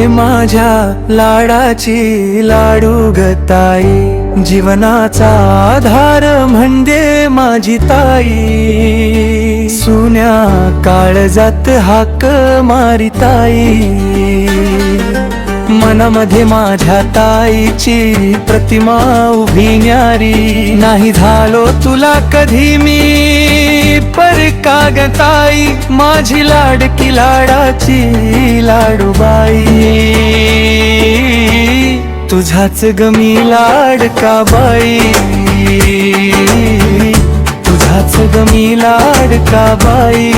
माझ्या लाडाची लाडू गताई, जीवनाचा आधार म्हणजे माझी ताई, सुन्या काळजात हाक मारी ताई, मनामध्ये माझ्या ताईची प्रतिमा उभी न्यारी, नाही झालो तुला कधी मी परका ग ताई, माझी लाडकी लाडाची लाडूबाई, तुझाच ग मी लाडका बाई, तुझाच ग मी लाडका बाई,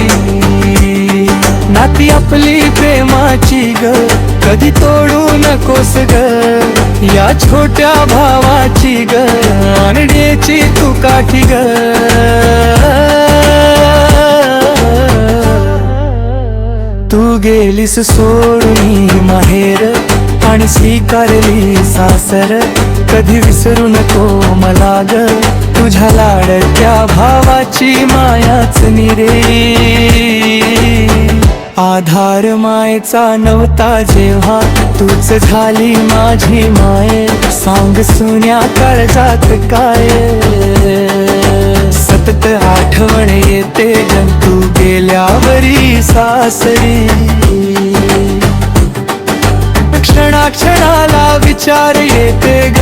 नाती आपली प्रेमाची ग कधी तोडू नकोस ग, या छोट्या भावाची ग आणण्याची तू काठी ग, तू गेलीस सोडून माहेर आणि स्वीकारली सासर, कधी विसरू नको मला ग तुझ्या लाडक्या भावाची मायाच निरे, आधार मायेचा नव्हता जेव्हा तूच झाली माझी माय, सांग सुन्या काळजात काय सतत आठवण येते ग तू गेल्यावरी सासरी, क्षणाक्षणाला विचार येते ग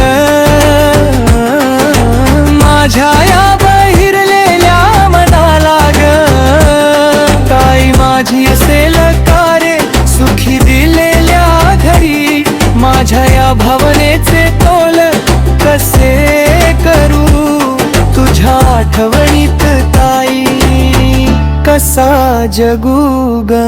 माझ्या या बहिरलेल्या मनाला ग, ताई माझी असेल का रे सुखी दिलेल्या घरी, माझ्या या भावनेचे तोल कसे करू तुझ्या आठवणीत ताई, कसा जगू ग,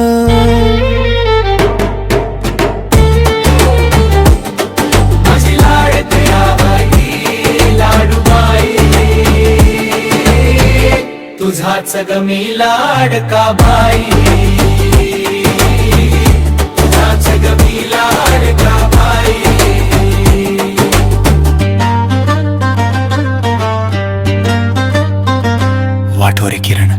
तुझाच ग मी लाडका बाई, तुझाच ग मी लाडका बाई, वाटोरे किरण.